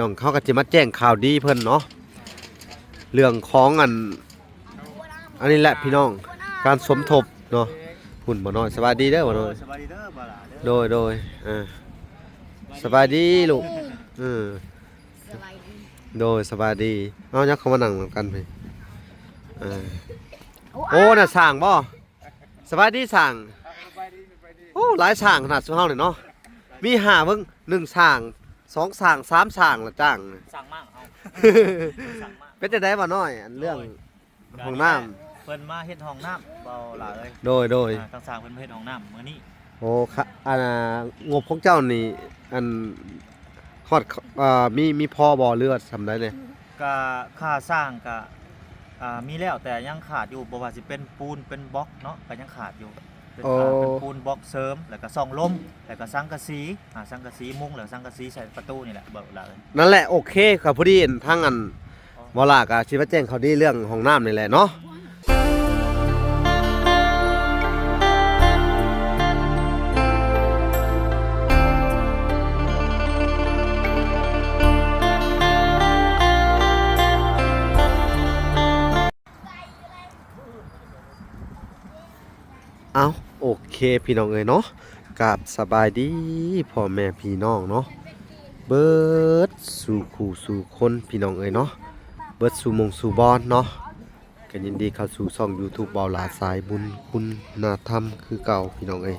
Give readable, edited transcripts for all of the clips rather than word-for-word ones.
น้องเขาก็จะมาแจ้งข่าวดีเพิ่นเนาะเรื่องของอันนี้แหละพี่น้องการสมทบเนาะหุ่นบ่น้อยสบายดีเด้อบ่น้อยสบายดีเด้อบ่ล่ะเด้อโดยสบายดีลูกสบายดีโดยสบายดีเอายักเข้ามานั่งกันไปโอ้น่ะสร้างบ่สบายดีสร้างโอ้หลายสร้างขนาดสุเฮาเลยเนาะมี5เบิ่ง1สร้าง2สร้าง3สร้างละจ้าง สั่งมากเอาสั่งมาก เป็นจังได๋บ่น้อยอันเรื่องห้องน้ำ เพิ่นมาเฮ็ดห้องน้ำเบาล่ะเอ้ยโดยทางสร้างเพิ่นมาเฮ็ดห้องน้ำมื้อนี้โอ้ค่ะงบของเจ้านี่อันฮอดมีพอบ่เลือดสำได้เนี่ย ก็ค่าสร้างก็มีแล้วแต่ยังขาดอยู่บ่ว่าสิเป็นปูนเป็นบล็อกเนาะก็ยังขาดอยู่เป็นปูนบล็อกเสริมแล้วก็ซ่องลมแล้วก็สังกะสีสังกะสีมุงแล้วสังกะสีใส่ประตูนี่แหละเบิดล่ะเอ้ยนั่นแหละโอเคครับพอดีทั้งอันบ่ล่ะก็สิมาแจ้งเขาดีเรื่องห้องน้ำนี่แหละเนาะเอาโอเคพี่น้องเอ้ยเนาะกับสบายดีพ่อแม่พี่น้องเนาะเบิดสู่คู่สู่คนพี่น้องเอ้ยเนาะเบิดสู่มงสู่บอนเนาะก็ยินดีเข้าสู่ช่อง YouTube เบาหลาสายบุญคุณธรรมคือเก่าพี่น้องเอ้ย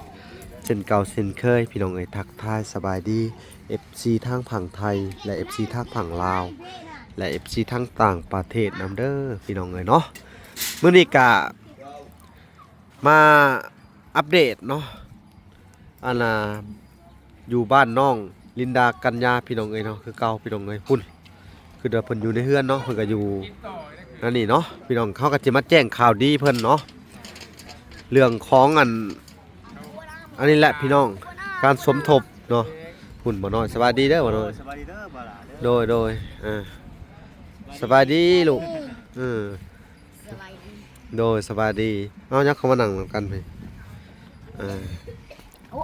เช่นเก่าเช่นเคยพี่น้องเอ้ยทักทายสบายดี FC ทางฝั่งไทยและ FC ทางฝั่งลาวและ FC ทางต่างประเทศนำเด้อพี่น้องเอ้ยเนาะมื้อนี้ก็มาอัปเดตเนาะอยู่บ้านน้องลินดากัญญาพี่น้องเอ้ยเนาะคือเก่าพี่น้องเอ้ยพุ่นคือเดี๋ยวเพิ่นอยู่ในเฮือนเนาะเพิ่นก็อยู่นั่นนี่เนาะพี่น้องเขาก็จะมาแจ้งข่าวดีเพิ่นเนาะเรื่องของอันนี้แหละพี่น้องการสมทบเนาะพุ่นบ่น้อยสบายดีเด้อบ่น้อย สบายดีเด้อบ่ล่ะเด้อโดยสบายดีลูกสบายดีโดยสบายดีเอายักเข้ามานั่งกันไป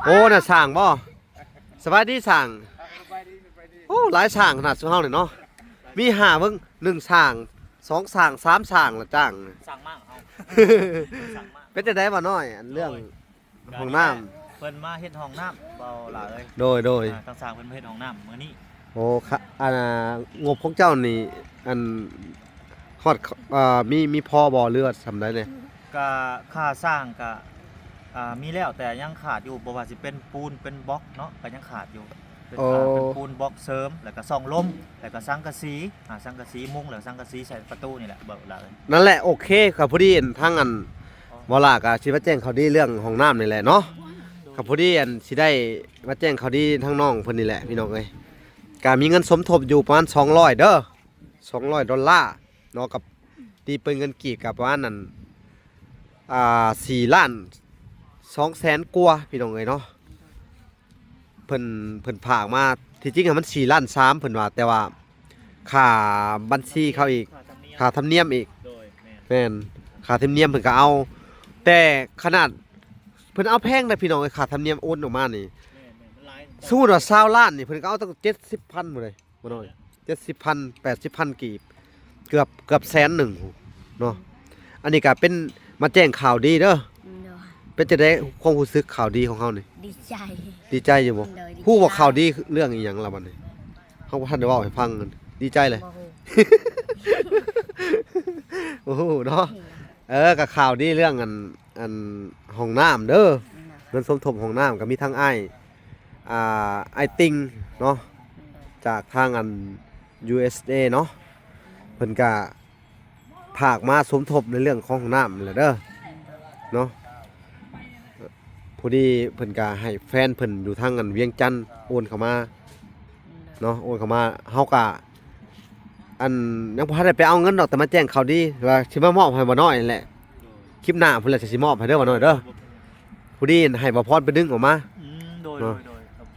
โอ้น่ะสร้างบ่สบายดีสร้างโอ้หลายสร้างขนาดสุเฮาเลยเนาะมี5เบิ่ง1สร้าง2สร้าง3สร้างละจ้าง สั่งมากเอาสั่งมาก เป็นจังได๋บ่น้อยอันเรื่องห้องน้ำ เพิ่นมาเฮ็ดห้องน้ำเบาล่ะเอ้ยโดยทางสร้างเพิ่นมาเฮ็ดห้องน้ำมื้อนี้โอ้ค่ะงบของเจ้านี่อันฮอดมีพอบ่เลือดสำได้เนี่ย ก็ค่าสร้างก็มีแล้วแต่ยังขาดอยู่บ่ว่าสิเป็นปูนเป็นบล็อกเนาะก็ยังขาดอยู่เป็นปูนบล็อกเสริมแล้วก็ซ่องลมแล้วก็สังกะสีสังกะสีมุงแล้วสังกะสีใส่ประตูนี่แหละเบิดล่ะเอ้ยนั่นแหละโอเคครับพอดีทั้งอันบ่ล่ะก็สิมาแจ้งเขาดีเรื่องห้องน้ำนี่แหละเนาะครับพอดีสิได้มาแจ้งเขาดีทั้งน้องเพิ่นนี่แหละพี่น้องเอ้ยก็มีเงินสมทบอยู่ประมาณ200เด้อ$200เนาะกับตีเป็นเงินกีบกับประมาณนั้น4ล้าน2แสนกว่าพี่น้องเอ้ยเนาะเพิ่นฝากมาที่จริงมัน4ล้าน3เพิ่นว่าแต่ว่าค่าบัญชีเขาอีกค่าธรรมเนียมอีกโดยแม่นค่าธรรมเนียมเพิ่นก็เอาแต่ขนาดเพิ่นเอาแพงนะพี่น้องไอ้ค่าธรรมเนียมโอนออกมานี่สมมุติว่า20ล้านนี่เพิ่นก็เอาตั้ง70,000บ่ได้บ่น้อย70,000 80,000กีบเกือบแสนหนึ่งเนาะอันนี้ก็เป็นมาแจ้งข่าวดีเด้อเป็นจะได้ความรู้สึกข่าวดีของเฮานี่ดีใจอยู่บ่ฮู้ว่าข่าวดีเรื่องอีหยังล่ะบัดนี้เฮาบ่ทันได้เว้าให้ฟังกันดีใจเลยโอ้โหเนาะก็ข่าวดีเรื่องอันห้องน้ำเด้อเงินสมทบห้องน้ำก็มีทั้งไอ้ติงเนาะจากทางUSA เนาะเพิ่นก็ภาคมาสมทบในเรื่องของห้องน้ำแหละเด้อเนาะพอดีเพิ่นก็ให้แฟนเพิ่นอยู่ทางเวียงจันทน์โอนเข้ามาเนาะโอนเข้ามาเฮาก็ยังบ่ทันได้ไปเอาเงินดอกแต่มาแจ้งข่าวดีว่าสิมามอบให้บ่น้อยนั่นแหละคลิปหน้าเพิ่นสิมอบให้เด้อบ่น้อยเด้อพอดีให้บ่พรไปดึงออกมาโดย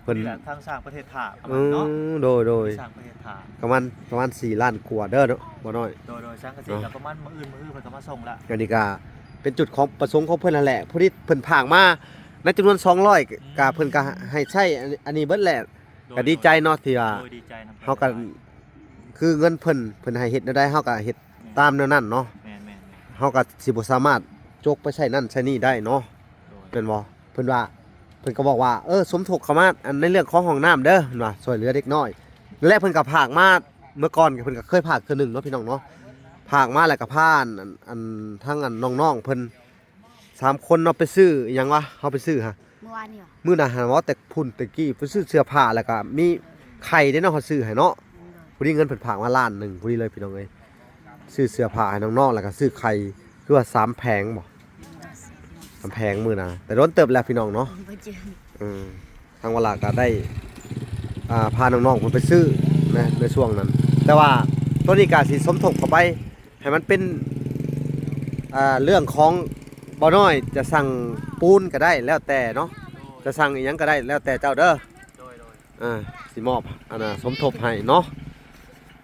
เพิ่นทางสร้างประเทศท่าเนาะโดยสร้างประเทศท่าประมาณ4ล้านกว่าเด้อเนาะบ่น้อยโดยสร้างกสิแล้วประมาณมื้ออื่นเพิ่นก็มาส่งละอันนี้ก็เป็นจุดของประสงค์ของเพิ่นนั่นแหละพอดีเพิ่นผากมาในจำนวน200ก็เพิ่นก็ให้ใช้อันนี้เบิดแหละก็ดีใจเนาะที่ว่าเฮาก็ คือเงินเพิ่นให้เฮ็ดแนวใดเฮาก็เฮ็ดตามแนวนั้นเนาะ แม่น เฮาก็สิบ่สามารถจกไปใช้นั่นใช้นี่ได้เนาะ ๆโดย เป็นบ่เพิ่นว่าเพิ่นก็บอกว่าสมทบเข้ามาอันในเรื่องของห้องน้ำเด้อเพิ่นว่าช่วยเหลือเด็กน้อยและเพิ่นก็พากมาเมื่อก่อนเพิ่นก็เคยพากเทื่อหนึงเนาะพี่น้องเนาะพากมาแล้วก็พานทั้งน้องๆเพิ่น3คนเนาะไปซื้ออิหยังวะเฮาไปซื้อฮะ เมื่อวานนี่หรอ มื้อน่ะหันว่าแต่พุ่นตะกี้ไปซื้อเสื้อผ้าแล้วก็มีไข่เด้เนาะเฮาซื้อให้เนาะผู้นี้เงินเพิ่นพากมาล้านหนึงผู้นี้เลยพี่น้องเอ้ยซื้อเสื้อผ้าให้น้องๆแล้วก็ซื้อไข่คือว่า3แผงบ่3แผงมื้อน่ะแต่โดนเติบแล้วพี่น้องเนาะ ไปเจอ ทางเวลาก็ได้พาน้องๆผมไปซื้อนะในช่วงนั้น แต่ว่าตัวนี้ก็สิสมทบเข้าไปให้มันเป็นเรื่องของบ่น้อยจะสั่งปูนก็ได้แล้วแต่เนาะจะสั่งอีหยังก็ได้แล้วแต่เจ้าเด้อ โดย สิมอบอันน่ะสมทบให้เนาะ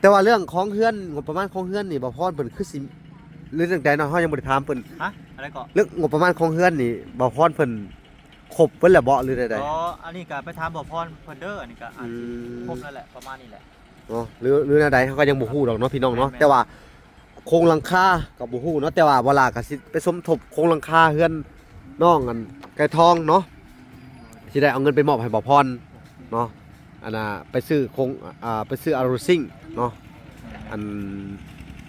แต่ว่าเรื่องของเฮือนงบประมาณของเฮือนนี่บ่พรเพิ่นคือสิเรื่องใดเนาะเฮายังบ่ได้ถามเพิ่น ฮะอะไรก็ เรื่องงบประมาณของเฮือนนี่บ่พรเพิ่นครบเพิ่นแล้วบ่หรือใด อ๋ออันนี้ก็ไปถามบ่พรเพิ่นเด้ออันนี้ก็ ๆ อาจสิครบแล้วแหละประมาณนี้แหละ เนาะหรือแนวใดเขาก็ยังบ่ฮู้ดอกเนาะพี่น้องเนาะ แม่น แต่ว่าโครงหลังคาก็บ่ฮู้เนาะแต่ว่าเวลาก็สิไปสมทบโครงหลังคาเฮือนน้องอันไก่ทองเนาะสิได้เอาเงินไปมอบให้บ่พรเนาะอันน่ะไปซื้อโครงไปซื้ออารูซิ่งเนาะอัน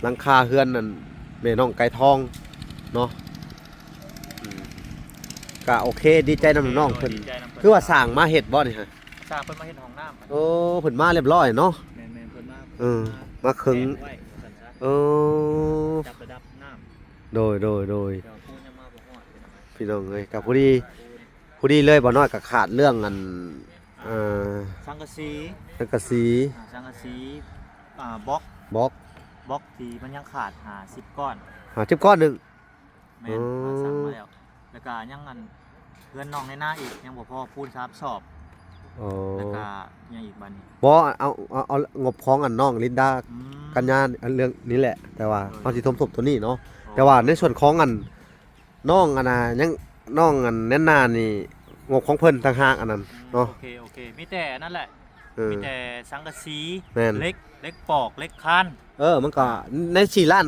หลังคาเฮือนนั่นแม่น้องไก่ทองเนาะอืมก็โอเคดีใจนำน้องเพิ่น ดีใจนำเพิ่น คือว่าสร้างมาเฮ็ดบ่นี่ฮะ สร้างเพิ่นมาเฮ็ดห้องน้ำ โอ้เพิ่นมาเรียบร้อยเนาะ แม่นๆเพิ่นมา มาครึ่ง แปะไว้ว่าซั่นซะ เออ จับระดับน้ำ โดย เดี๋ยวปูนยังมาบ่ฮอดเป็นจังได๋พี่น้องเอ้ยกับผู้ดีเลยบ่น้อยก็ขาดเรื่องอันสังกะสี สังกะสี สังกะสีบล็อก บล็อก บล็อกที่มันยังขาด50ก้อน หาจิบก้อนหนึง แม่นสั่งมาแล้วก็ยังอันเพื่อนน้องในหน้าอีกยังบ่พอปูน3สอบ อ๋อ แล้วก็ยังอีกบัดนี้ บ่เอางบของอันน้องลินดา อืม กัญญาอันเรื่องนี้แหละ แต่ว่าเฮาสิทบตัวนี้เนาะแต่ว่าในส่วนของอันน้องอันน่ะยังน้องอันแน่นหนานี่งบของเพิ่นต่างหากอันนั้นเนาะ โอเคมีแต่นั่นแหละ มีแต่สังกะสี แม่น เล็กปอกเล็กคาน มันก็ใน4ล้าน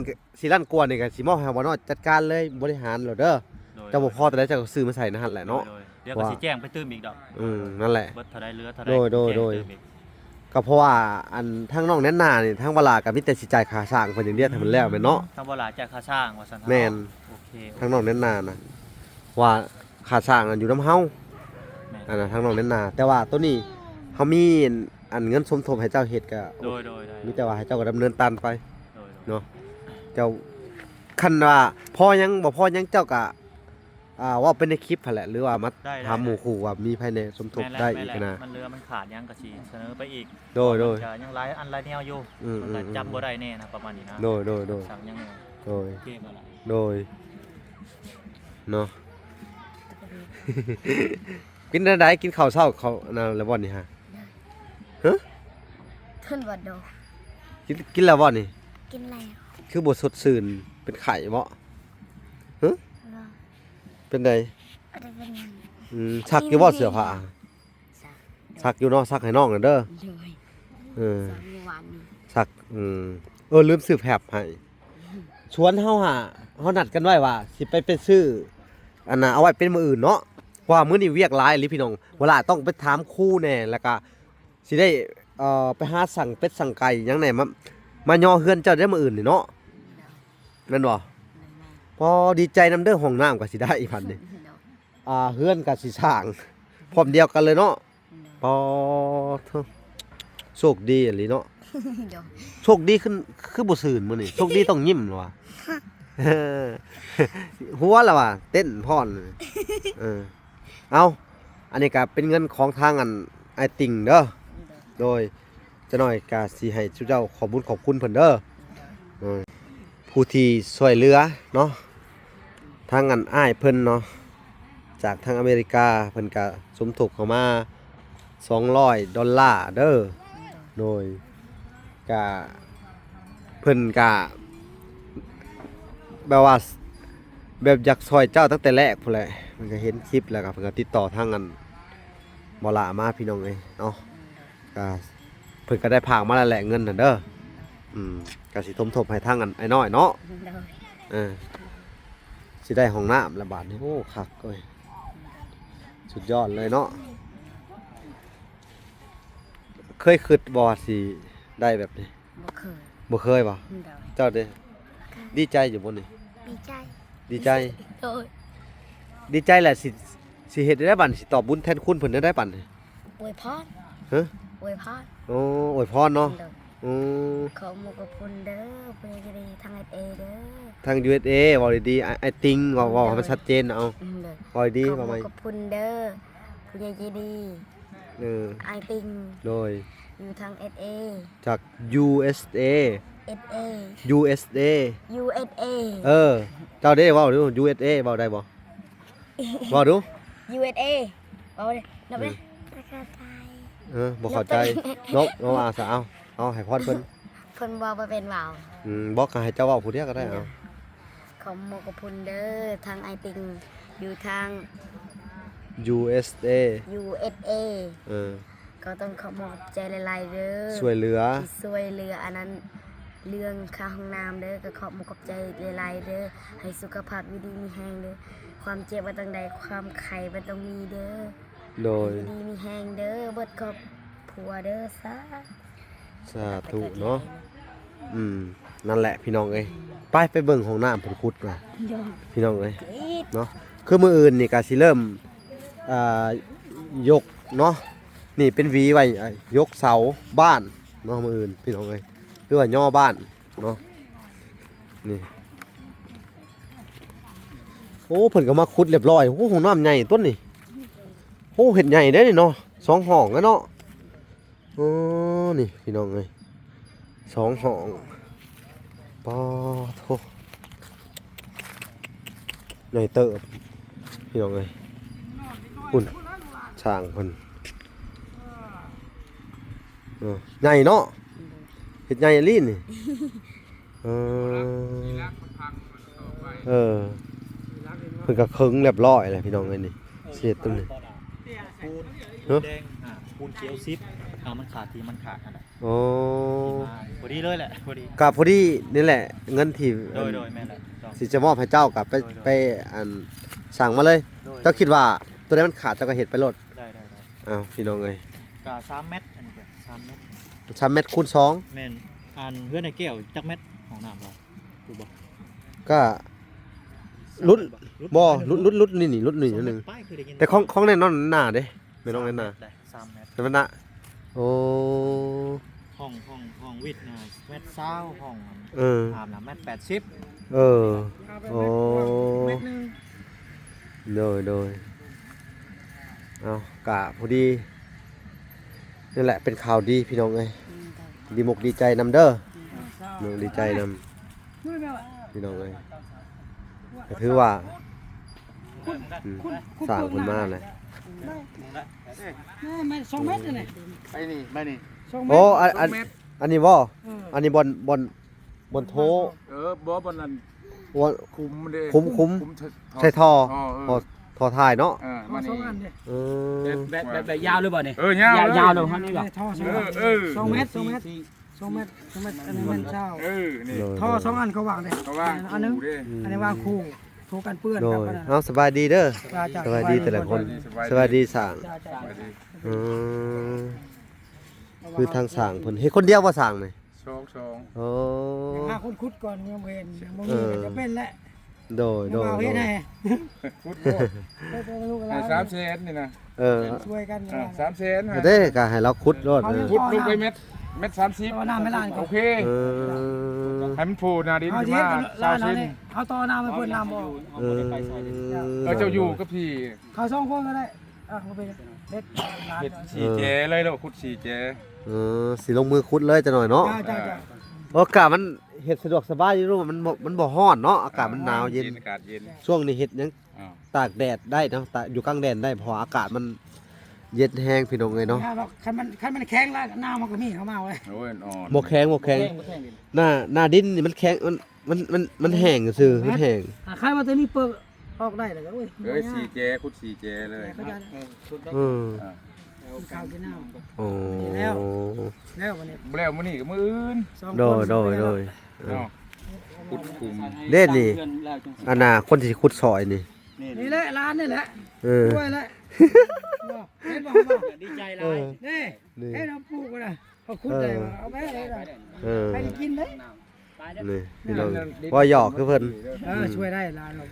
กว่านี่ก็สิมอบให้บ่น้อยจัดการเลยบริหารแล้วเด้อ โดย เจ้าบ่พอแต่ได้เจ้าก็ซื้อมาใส่นะหั่นแหละเนาะ โดยเดี๋ยวก็สิแจ้งไปตื้มอีกดอก นั่นแหละ เบิดเท่าใดเหลือเท่าใด โดย แจ้งตื้มอีก ก็เพราะว่าอันทั้งน้องแน่นหนานี่ทั้งเวลากับมิแต่สิจ่ายค่าสร้างเพิ่นอย่างเดียวให้มันแล้วแม่นเนาะ ทางบ่หลายจ่ายค่าสร้างว่าซั่น แม่น โอเค ทั้งน้องแน่นหนานะว่าค่าสร้างอันอยู่นำเฮา แม่น อันน่ะทั้งน้องแน่นหนาแต่ว่าตัวนี้เฮามีอันเงินสมทบให้เจ้าเฮ็ดก็ โดยได้ มีแต่ว่าให้เจ้าก็ดำเนินตามไป โดย เนาะเจ้าคันว่าพอยังบ่พอยังเจ้าก็ว่าเป็นในคลิปหั่นแหละหรือว่ามาถามหมู่คู่ว่ามีภายในสมทบได้อีกนะ มันเหลือมันขาดยังก็สิเสนอไปอีก โดย มันจะยังหลายอันหลายแนวอยู่ อืม มันก็จำบ่ได้แน่นะประมาณนี้นะ โดย สั่งยังไง โดย เกมอะไร โดยเนาะ กินได้กินข้าวเช้าเขาน่ะแล้วบ่นี่ฮะ ท่านวัดโด กินแล้วบ่นี่ กินแล้ว คือบ่สดชื่นเป็นไข้บ่ รอ เป็นได อะไรเป็นยัง ซักอยู่บ่เสื้อผ้า สัก ซักอยู่เนาะซักให้น้องนั่นเด้อ เลย เออ สักเมื่อวานนี้ ซักลืมซื้อแผบให้ชวนเฮานัดกันไว้ว่าสิไปซื้ออันน่ะเอาไว้เป็นมื้ออื่นเนาะเพราะว่ามื้อนี้เวียกหลายอีหลีพี่น้องเวลาต้องไปถามครูแน่แล้วก็สิได้ไปหาสั่งเป็ดสั่งไก่หยังแหน่มาย่อเฮือนเจ้าได้มื้ออื่นนี่เนาะแม่นบ่พอดีใจนำเด้อห้องน้ำก็สิได้อีพันนี่เฮือนก็สิสร้างพร้อมเดียวกันเลยเนาะปอเถอะโชคดีอีหลีเนาะ เดี๋ยว โชคดีขึ้นคือบ่ซื่นมื้อนี้โชคดีต้องยิ้มว่ะ หัวแล้วว่ะเต้นพรเอาอันนี้ก็เป็นเงินของทางอันไอติ่งเด้อโดยจะหน่อยก็สิให้ทุกเจ้าขอบคุญขอบคุณเพิ่นเด้อผู้ที่ช่วยเหลือเนาะทางอันอ้ายเพิ่นเนาะจากทางอเมริกาเพิ่นก็สมทบเข้ามา$200เด้อโดยก็เพิ่นก็แบบว่าแบบอยากซอยเจ้าตั้งแต่แรกพุ่นแหละมันก็เห็นคลิปแล้วก็เพิ่นก็ติดต่อทางอันบ่ละมาพี่น้องเอ้ยเนาะก็เพิ่นก็ได้พากมาแล้วแหละเงินนั่นเด้อ ก็สิทบให้ทางกันไอ้น้อยเนาะ โดย สิได้ห้องน้ำละบาดนี่โอ้คักเอ้ยสุดยอดเลยเนาะเคยคิดบ่สิได้แบบนี้ บ่เคย บ่เคยบ่ โดย เจ้าเด้ดีใจอยู่บ่นี่ ดีใจ ดีใจ โดย ดีใจแหละสิเฮ็ดได้บัดสิตอบบุญแทนคุณเพิ่นได้บัดนี่ อวยพร ฮะ อวยพร โอ้อวยพรเนาะ โดย อือ ขอหมู่กับคุณเด้อเพื่อจะได้ทางเอเด้อ ทาง USA เว้าดีๆไอ้ติงเว้าให้มันชัดเจนเอา โดย เว้าดี ขอ ว่า ห ไหม มู่กับคุณเด้อผู้ใหญ่ใจดี เออ ไอติง โดย อยู่ทาง SA จาก USA SA USA USA เจ้าเด้เว้าดู USA เว้าได้บ่เว้าดู USA เอาเลยนับเลยประกาศไทย บ่เข้าใจนกอาสาเอาให้พรเพิ่น เพิ่นบอกว่าเป็นว่าว บอกก็ให้เจ้าเว้าผู้เดียวก็ได้เอา ขอหมู่กับคุณเด้อทางไอติงอยู่ทาง USA USA เออ ก็ต้องขอมอบใจหลายๆเด้อ ช่วยเหลือ ที่ช่วยเหลืออันนั้นเรื่องค่าห้องน้ำเด้อก็ขอบมใจหลายๆเด้อให้สุขภาพดีมีแห้งเด้อความเจ็บว่าต้องใดความไข้ว่าต้องมีเด้อ โดย ดีมีแห้งเด้อเบิดครอบผัวเด้อซะ สาธุเนาะนั่นแหละพี่น้องเอ้ยไปเบิ่งห้องน้ำเพิ่นขุดมาพี่น้องเอ้ยเนาะคือมื้ออื่นนี่ก็สิเริ่มยกเนาะนี่เป็นหวีไว้ยกเสาบ้านเนาะมื้ออื่นพี่น้องเอ้ยหรือว่าย่อบ้านเนาะนี่โอ้เพิ่นก็มาขุดเรียบร้อยโอ้ห้องน้ำใหญ่ต้นนี่โอ้เฮ็ดใหญ่เด้นี่เนาะ2ห้องแล้วเนาะอ๋อนี่พี่น้องเอ้ย2ห้องปอโถใหญ่เติบพี่น้องเอ้ยคุณช่างเพิ่นใหญ่เนาะเฮ็ดใหญ่อีหลีนี่เพิ่นก็ครึงเรียบร้อยแล้วพี่น้องเอ้ยนี่เสียตรงนี้ ปูนแดงปูนเขียวซิปมันขาดที่มันขาดนั่นแหละ โอ้ พอดีเลยแหละพอดี ก็พอดีนี่แหละเงินที่ โดยแม่นแหละ สิจะมอบให้เจ้ากับไปอันสั่งมาเลย เจ้าคิดว่าตัวนี้มันขาดเจ้าก็เฮ็ดไปโลด ได้ อ้าวพี่น้องเอ้ย กะ3 เม็ดอันนี้ก็3 เม็ด 3 เม็ดคูณ แม่นอันเพื่อนในแก้วจักเม็ดของน้ำเราถูกบ่ 2ก็รุดบ่รุดนี่รุดนี่นิดนึงแต่ของแน่นอนหน้าเด้ไม่ต้องแน่นหน้า ได้3 เม็ด แต่มันหน้าโอ้ ห้องวิทย์เม็ด20ห้อง อาบน้ำเม็ด80 โอ้โดยเอากะพอดีนี่แหละเป็นข่าวดีพี่น้องเอ้ยดีมกดีใจนำเด้อน้องดีใจนำพี่น้องเอ้ยก็ถือว่าสร้างคนมาเลย ไม่2 เมตรเลย ไปนี่2 เมตร โอ้อันนี้บ่อันนี้บนโถ บ่บนนั้น บน คุมเด้ คุ้มใส่ท่อท่อถ่ายเนาะ มานี่ 2 อันเด้ เออ แบบยาวหรือเปล่าเนี่ย ยาว ยาวเลยเท่านี้หรอ ท่อ2 เมตร2 เมตร2 เมตรอันนี้มันเช้า นี่ ท่อ2 อันเขาวางเด้ เขาว่าง อันนึง เด้ อันนี้วางคู่ถูกันเปื้อน โด ครับ ยเอาสบายดีเด้อสบายดีแต่ละคนสบายดีสร้าง อืมคือทางสร้างเพิ่นเฮ็ดคนเดียวบ่สร้างนี่ 2 โอ้ หาคนขุดก่อนยังบ่เห็นบ่มีจะเป็นแล้ว โดย เอาเฮ็ดให้ ฟุตบอล ได้ลูกหลาน 3 เซนนี่นะ ช่วยกัน 3 เซน เด้ก็ให้เราขุดรอด ฟุตลูกไปเม็ด30 เอาน้ำไม่ล้างก่อน โอเค เออ ให้มันพูนาดิน เอา ขึ้น เฮ็ด มา กันล้างเอานี่เอาต่อน้ำให้เพิ่นน้ำออก เจ้าอยู่กับพี่ เขา2 คนก็ได้บ่เป็นเด็กหลาน เฮ็ด4เจเลยแล้วขุด4เจ สิลงมือขุดเลยจะหน่อยเนาะ จ้า อากาศมันเฮ็ดสะดวกสบายอยู่รู้มันบ่ร้อนเนาะอากาศมันหนาวเย็น อากาศเย็น ช่วงนี้เฮ็ดหยังตากแดดได้เนาะตากอยู่กลางแดดได้เพราะอากาศมันเย็นแห้งพี่น้องเอ้ยเนาะ คันมันแข็งแล้วน้ำมันก็มีเข้ามาเว้ย โอ้ยอ่อน บ่แข็งหน้าดินนี่มันแข็งมันแห้งซื่อมันแห้ง ใครว่าตัวนี้เปิดออกได้เลยก็โอ้ย 4เจขุด4เจเลย อืม กินข้าวกินน้ำ โอ้ แล้ววันนี้ แล้วมื้อนี้ก็มื้ออื่น สองคน โดยโดยโดย เนาะขุดคุม เล่นนี่อันน่ะคนที่ขุดซอยนี่ นี่แหละร้านนี่แหละ เออ ด้วยแหละเห็นบ่บ่ ดีใจห เอ ลาย อ นี่ นี่ ให้เราปลูกกันนะเขาขุดได้เอาไปเลยนะ เออ ให้ได้กินเลย นี่พี่น้องว่าหยอกคือเพิ่น ช่วยได้ร้านเรา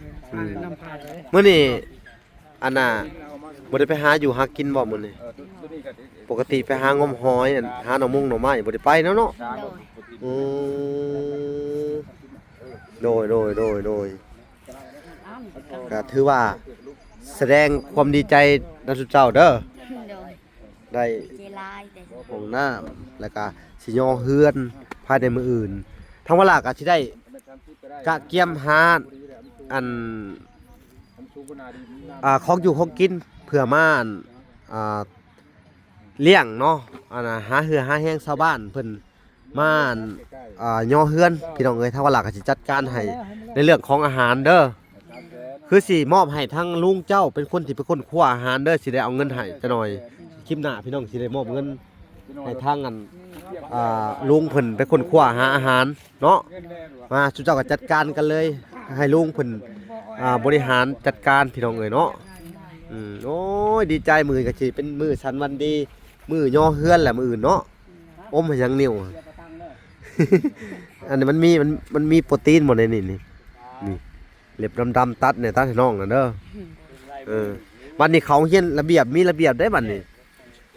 นำพาเลย มื้อนี้อันน่ะบ่ได้ไปหาอยู่หากินบ่มื้อนี้ ตัวนี้ก็ ปกติไปหางมหอยอันหาหน่อมุงหน่อไม้บ่ได้ไปเนาะเนาะ โดย อืมโดยโดยโดยโดยก็ถือว่าแสดงความดีใจนักสุเจ้าเด้อ โดย ได้ เจลายแต่ ห้องน้ำแล้วก็สิย่อเฮือนภายในมื้ออื่นทั้งเวลาก็สิได้กะเกียมหาอันของอยู่ของกินเพื่อมาอันเลี้ยงเนาะอันน่ะหาเหือหาแห้งชาวบ้านเพิ่นมาอันย่อเฮือนพี่น้องเอ้ยทั้งเวลาก็สิจัดการให้ในเรื่องของอาหารเด้อคือสิมอบให้ทั้งลุงเจ้าเป็นคนที่เป็นคนคั่วอาหารเด้อสิได้เอาเงินให้จะหน่อยคลิปหน้าพี่น้องสิได้มอบเงินให้ทางอันลุงเพิ่นเป็นคนคั่วหาอาหารเนาะมาสุเจ้าก็จัดการกันเลยให้ลุงเพิ่นบริหารจัดการพี่น้องเอ้ยเนาะโอ้ยดีใจมื้อก็สิเป็นมื้อสันวันดีมื้อย่อเฮือนแหละมื้ออื่นเนาะอมให้หยังนิ้ว อันนี้มันมีโปรตีนหมดในนี่นี่เล็บดำๆตัดเนี่ยตัดให้น้องน่ะเด้อบัดนี้เขาเฮียนระเบียบมีระเบียบได้บัดนี้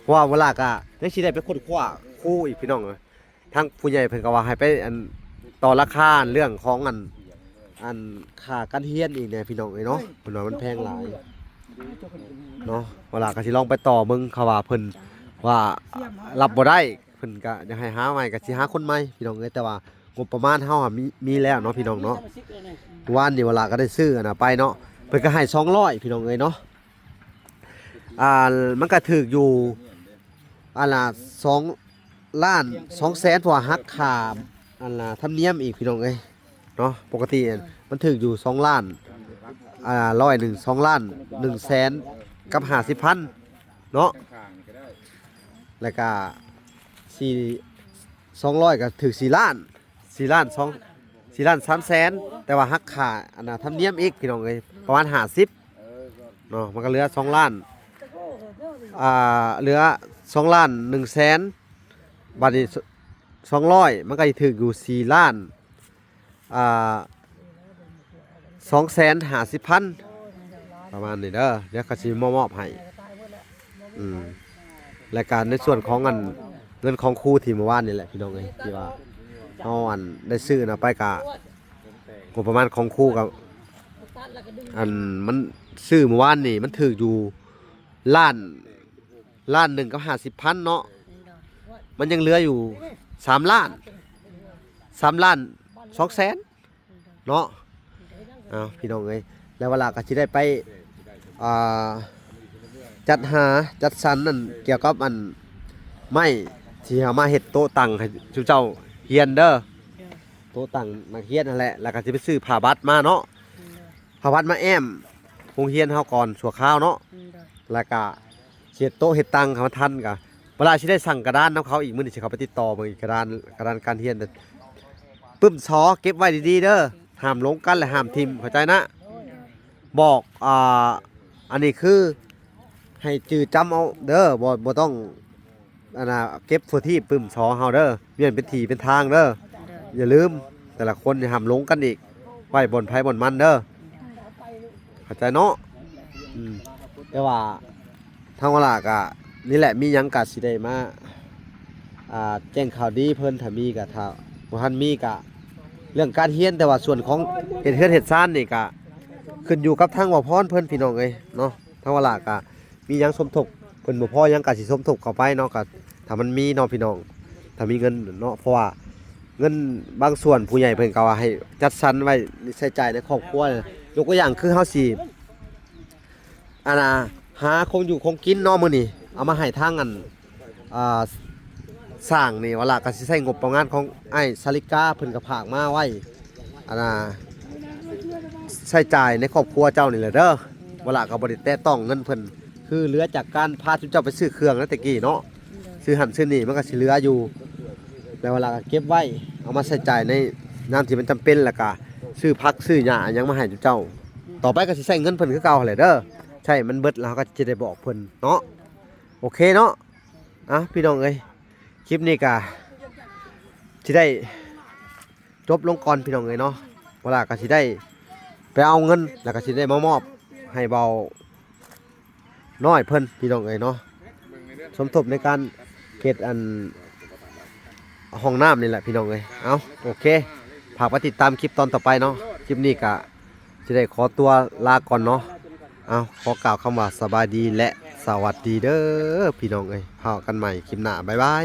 เพราะว่าเวลาก็ได้สิได้ไปค้นคว้าครูอีกพี่น้องเอ้ยทางผู้ใหญ่เพิ่นก็ว่าให้ไปอันต่อราคาเรื่องของอันค่าการเรียนอีกเนี่ยพี่น้องเอ้ยเนาะเพิ่นว่ามันแพงหลายเนาะเวลาก็สิลองไปต่อเบิ่งเขาว่าเพิ่นว่ารับบ่ได้เพิ่นก็อยากให้หาใหม่ก็สิหาคนใหม่พี่น้องเอ้ยแต่ว่างบประมาณเฮาอะมีแล้วเนาะพี่น้องเนาะวานนี่เวลาก็ได้ซื้ออันน่ะไปเนาะเพิ่นก็ให้200พี่น้องเอ้ยเนาะมันก็ถูกอยู่อันละ2ล้าน2แสนเพราะว่าหักค่าอันละธรรมเนียมอีกพี่น้องเอ้ยเนาะปกติมันถูกอยู่2ล้าน2ล้าน1แสนกับ50,000เนาะแล้วก็200ก็ถึง4ล้าน4ล้าน3แสนแต่ว่าหักค่าอันน่ะธรรมเนียมอีกพี่น้องเอ้ยประมาณ50เนาะมันก็เหลือ2ล้านเหลือ2ล้าน1แสนบัดนี้200มันก็สิถึงอยู่4ล้าน250,000ประมาณนี้เด้อเดี๋ยวก็สิมอบให้และการในส่วนของเงินของครูที่เมื่อวานนี่แหละพี่น้องเอ้ยที่ว่าเฮาได้ซื้อน่ะไปกะงบประมาณของครูกับมันซื้อเมื่อวานนี่มันถูกอยู่ล้าน1กับ50,000เนาะมันยังเหลืออยู่3ล้าน2แสนเนาะพี่น้องเอ้ยแล้วเวลาก็สิได้ไปจัดสรรนั่นเกี่ยวกับไม้ที่เอามาเฮ็ดโต๊ะตั้งให้จุเจ้าเฮียนเด้อโต๊ะตั้งนักเรียนนั่นแหละแล้วก็สิไปซื้อผ้าบัตรมาเนาะผ้าบัตรมาแอมโรงเรียนเฮาก่อนชั่วคราวเนาะแล้วก็เฮ็ดโต๊ะเฮ็ดตังเขามาทันก็เวลาสิได้สั่งกระดานนํเขาอีกมื้อนี้สิเขาไปติดต่อเบิ่งอีกกระดานการเรียนปึ้มซอเก็บไว้ดีๆเด้อห้ามลงกันและห้ามทิ่มเข้าใจนะบอกอันนี้คือให้จื้อจำเอาเด้อบ่ต้องเก็บทั่วที่ปึ้มซอเฮาเด้อเวียนเป็นทีเป็นทางเด้ออย่าลืมแต่ละคนอย่าห้ามลงกันอีกไว้บ่นไผบ่นมันเด้อเข้าใจเนาะแต่ว่าทางเวลาก็นี่แหละมีหยังก็สิได้มาแจ้งข่าวดีเพิ่นถ้ามีก็ถ้าบ่ทันมีก็เรื่องการเรียนแต่ว่าส่วนของเฮ็ดเฮือนเฮ็ดซ่านนี่ก็ขึ้นอยู่กับทางว่าพรเพิ่นพี่น้องเอ้ยเนาะทางเวลาก็มีหยังสมทบเพิ่นบ่พอหยังก็สิสมทบเข้าไปเนาะก็ถ้ามันมีเนาะพี่น้องถ้ามีเงินเนาะเพราะว่าเงินบางส่วนผู้ใหญ่เพิ่นก็ว่าให้จัดสรรไว้ใช้จ่ายในครอบครัวยกตัวอย่างคือเฮาสิหาคงอยู่คงกินเนาะมื้อนี้เอามาให้ทางสร้างนี่เวลาก็สิใช้งบประมาณของไอ้สาลิกาเพิ่นก็ฝากมาไว้ใช้จ่ายในครอบครัวเจ้านี่แหละเด้อเวลาก็บ่ได้แตะต้องเงินเพิ่นค คือเหลือจากการพาทุกเจ้าไปซื้อเครื่องแล้วตะกี้เนาะซื้อหั่นซื้อนี่มันก็สิเหลืออยู่แล้วเวลาก็เก็บไว้เอามาใช้จ่ายในยามที่มันจำเป็นแล้วก็ซื้อผักซื้อหญ้าหยังมาให้ทุกเจ้า ต่อไปก็สิใช้เงินเพิ่นคือเก่าแหละเด้อใช่มันเบิดแล้วก็จะได้บอกเพิ่นเนาะโอเคเนาะพี่น้องเอ้ยคลิปนี้ก็สิได้จบลงก่อนพี่น้องเอ้ยเนาะเวลาก็สิได้ไปเอาเงินแล้วก็สิได้มามอบให้เบาน้อยเพิ่นพี่น้องเอ้ยเนาะสมทบในการเฮ็ดอันห้องน้ำนี่แหละพี่น้องเอ้ยเอาโอเคฝากมาติดตามคลิปตอนต่อไปเนาะคลิปนี้ก็จะได้ขอตัวลาก่อนเนาะเอาขอกล่าวคำว่าสบายดีและสวัสดีเด้อพี่น้องเอ้ยพบกันใหม่คลิปหน้าบ๊ายบาย